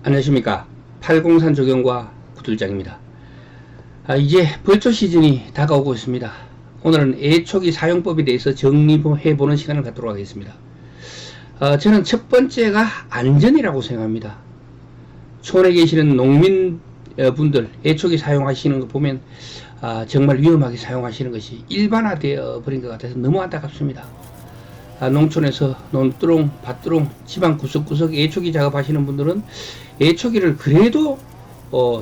안녕하십니까. 팔공산 조경과 구들장입니다. 이제 벌초 시즌이 다가오고 있습니다. 오늘은 애초기 사용법에 대해서 정리해보는 시간을 갖도록 하겠습니다. 저는 첫 번째가 안전이라고 생각합니다. 촌에 계시는 농민분들 애초기 사용하시는 거 보면 정말 위험하게 사용하시는 것이 일반화되어 버린 것 같아서 너무 안타깝습니다. 농촌에서 논두렁, 밭두렁, 집안 구석구석 애초기 작업하시는 분들은 애초기를 그래도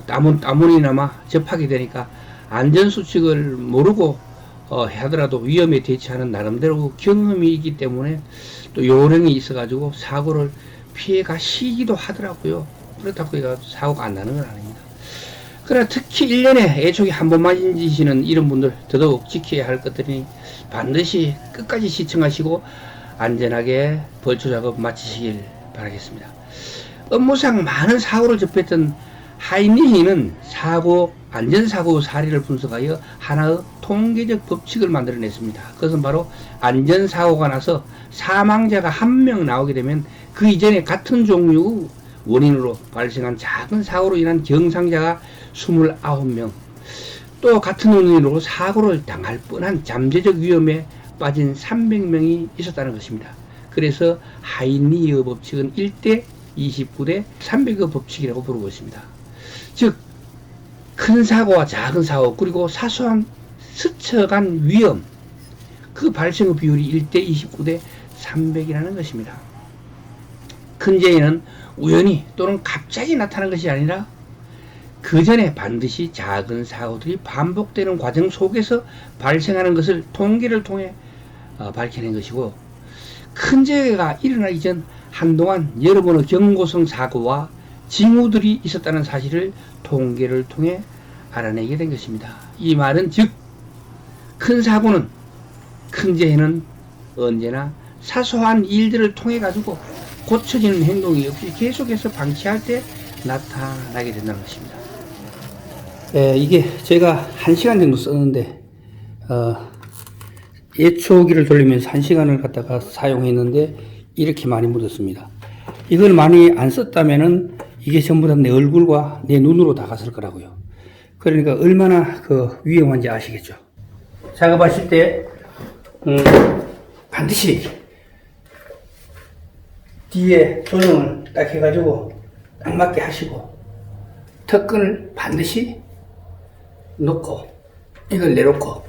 따문이나마 접하게 되니까 안전수칙을 모르고 하더라도 위험에 대처하는 나름대로 경험이 있기 때문에 또 요령이 있어가지고 사고를 피해 가시기도 하더라고요. 그렇다고 해서 사고가 안 나는 건 아닙니다. 그러나 특히 1년에 애초기 한 번만 인지시는 이런 분들 더더욱 지켜야 할 것들이니 반드시 끝까지 시청하시고 안전하게 벌초 작업 마치시길 바라겠습니다. 업무상 많은 사고를 접했던 하이니히는 안전사고 사례를 분석하여 하나의 통계적 법칙을 만들어냈습니다. 그것은 바로 안전사고가 나서 사망자가 1명 나오게 되면 그 이전에 같은 종류의 원인으로 발생한 작은 사고로 인한 경상자가 29명, 또 같은 원인으로 사고를 당할 뻔한 잠재적 위험에 빠진 300명이 있었다는 것입니다. 그래서 하이니히의 법칙은 1대 29대 300의 법칙이라고 부르고 있습니다. 즉, 큰 사고와 작은 사고 그리고 사소한 스쳐간 위험, 그 발생의 비율이 1대 29대 300이라는 것입니다. 큰 재해는 우연히 또는 갑자기 나타난 것이 아니라 그 전에 반드시 작은 사고들이 반복되는 과정 속에서 발생하는 것을 통계를 통해 밝혀낸 것이고, 큰 재해가 일어나기 전 한동안 여러 번의 경고성 사고와 징후들이 있었다는 사실을 통계를 통해 알아내게 된 것입니다. 이 말은 즉, 큰 사고는, 큰 재해는 언제나 사소한 일들을 통해 가지고 고쳐지는 행동이 없이 계속해서 방치할 때 나타나게 된다는 것입니다. 이게 제가 1시간 정도 썼는데 예초기를 돌리면서 1시간을 갖다가 사용했는데 이렇게 많이 묻었습니다. 이걸 많이 안 썼다면은 이게 전부 다 내 얼굴과 내 눈으로 다 갔을 거라고요. 그러니까 얼마나 위험한지 아시겠죠. 작업하실 때 반드시 뒤에 조정을 딱 해가지고 딱 맞게 하시고, 턱끈을 반드시 놓고 이걸 내놓고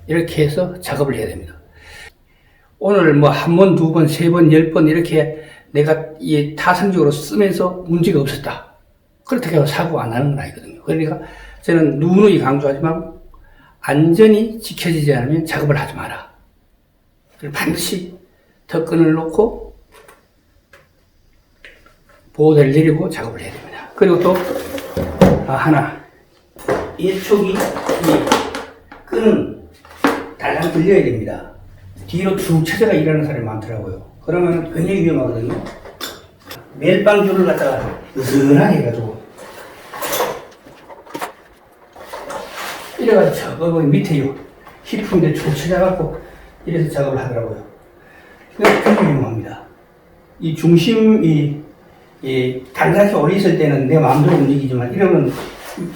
이렇게 해서 작업을 해야 됩니다. 오늘 한 번, 두 번, 세 번, 10번 이렇게 내가 이 타성적으로 쓰면서 문제가 없었다, 그렇다고 해서 사고가 안 나는 건 아니거든요. 그러니까 저는 누누이 강조하지만 안전이 지켜지지 않으면 작업을 하지 마라. 반드시 턱끈을 놓고 보호대를 내리고 작업을 해야 됩니다. 그리고 또 하나, 예초기 끈은 달랑 들려야 됩니다. 뒤로 쭉 쳐져가 일하는 사람이 많더라고요. 그러면 굉장히 위험하거든요. 멜빵줄을 갖다가 으스하게 해가지고 이래가지고 저거 밑에요 힙품인데 쭉 쳐져갖고 이래서 작업을 하더라고요. 그래서 굉장히 위험합니다. 이 중심이 단단하게 오래 있을 때는 내 마음대로 움직이지만 이러면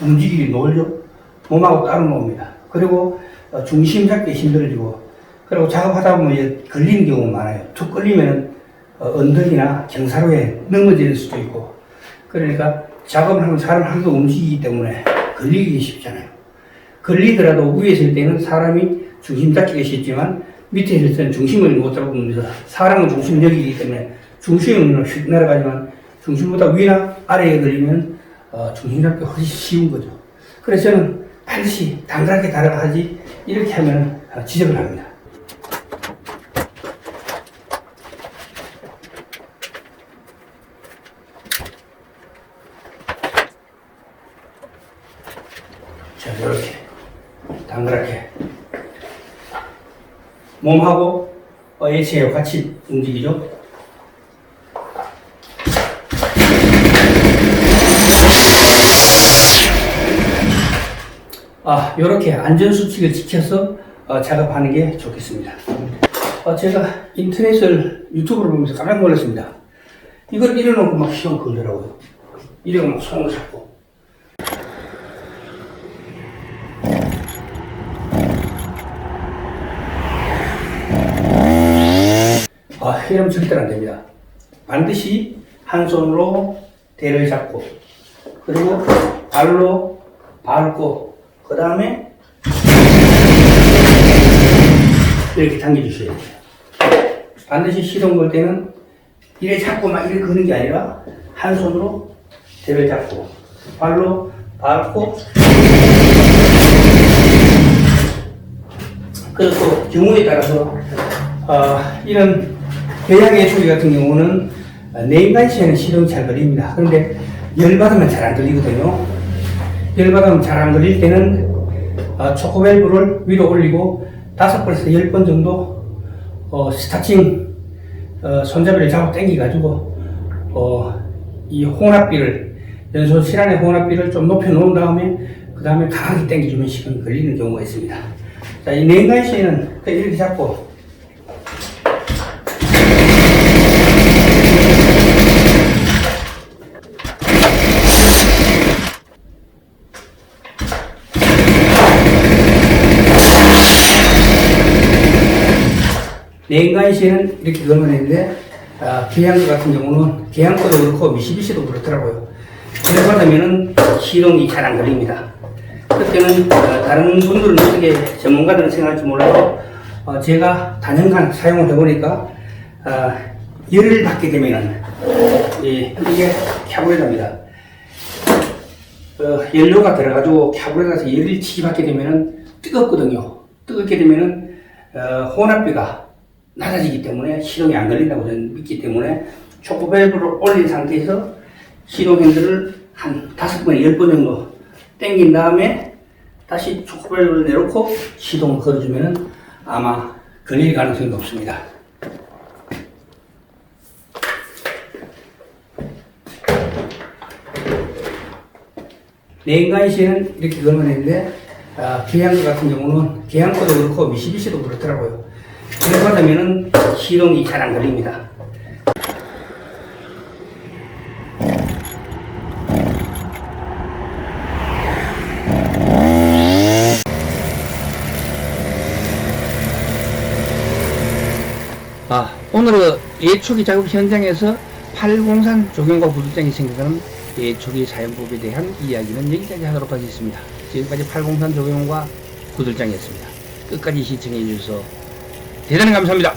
움직이기 놀죠. 몸하고 따로 놓습니다. 그리고 중심 잡기 힘들어지고, 그리고 작업하다 보면 걸리는 경우가 많아요. 툭 걸리면 언덕이나 경사로에 넘어질 수도 있고, 그러니까 작업을 하면 사람 하도 움직이기 때문에 걸리기 쉽잖아요. 걸리더라도 위에 있을 때는 사람이 중심 잡기가 쉽지만 밑에 있을 때는 중심을 못 잡으면서 사람은 중심을 여기기 때문에 중심은 휙 날아가지만 중심보다 위나 아래에 걸리면 중심 잡기가 훨씬 쉬운 거죠. 그래서 저는 반드시 단단하게 달아가지 이렇게 하면 지적을 합니다. 자, 이렇게 단단하게 몸하고 예체하고 같이 움직이죠. 이렇게 안전수칙을 지켜서 작업하는 게 좋겠습니다. 제가 인터넷을 유튜브를 보면서 깜짝 놀랐습니다. 이걸 밀어놓고 막 시험 걸더라고요. 이래고 막 손으로 잡고. 이러면 절대로 안 됩니다. 반드시 한 손으로 대를 잡고, 그리고 발로 밟고, 그 다음에 이렇게 당겨주셔야 돼요. 반드시 시동 걸 때는 이래 잡고 막 이렇게 거는 게 아니라 한 손으로 대를 잡고, 발로 밟고, 그리고 경우에 따라서 이런 배양의 소리 같은 경우는 네임바이시에는 시동이 잘 걸립니다. 그런데 열받으면 잘 안 걸리거든요. 열받으면 잘 안 걸릴 때는 초코밸브를 위로 올리고 5번에서 10번 정도 스타칭 손잡이를 잡아 당겨가지고 이 혼합비를, 연소 실안의 혼합비를 좀 높여 놓은 다음에 그 다음에 강하게 당겨주면 시동이 걸리는 경우가 있습니다. 자, 이 네임바이시에는 이렇게 잡고 네임바이시에는 이렇게 걸면 되는데 계양거 같은 경우는 계양거도 그렇고 미시비시도 그렇더라고요. 열받으면은 시동이 잘 안 걸립니다. 그때는 다른 분들은 어떻게 전문가들은 생각할지 몰라도 제가 단연간 사용을 해보니까 열을 받게 되면은 이게 캬브레터입니다. 연료가 들어가지고 캬브레터에서 열을 치받게 되면은 뜨겁거든요. 뜨겁게 되면은 혼합비가 낮아지기 때문에 시동이 안 걸린다고 저는 믿기 때문에 초코밸브를 올린 상태에서 시동 핸들을 한 5번, 10번 정도 당긴 다음에 다시 초코밸브를 내놓고 시동을 걸어주면은 아마 걸릴 가능성이 높습니다. 네임바이시에는 이렇게 걸면 되는데 계양거 같은 경우는 계양거도 그렇고 미시비시도 그렇더라고요. 열받으면은 시동이 잘 안 걸립니다. 오늘은 예초기 작업 현장에서 팔공산 조경과 구들장이 생겨나는 예초기 사용법에 대한 이야기는 여기까지 하도록 하겠습니다. 지금까지 팔공산 조경과 구들장이었습니다. 끝까지 시청해 주셔서 대단히 감사합니다.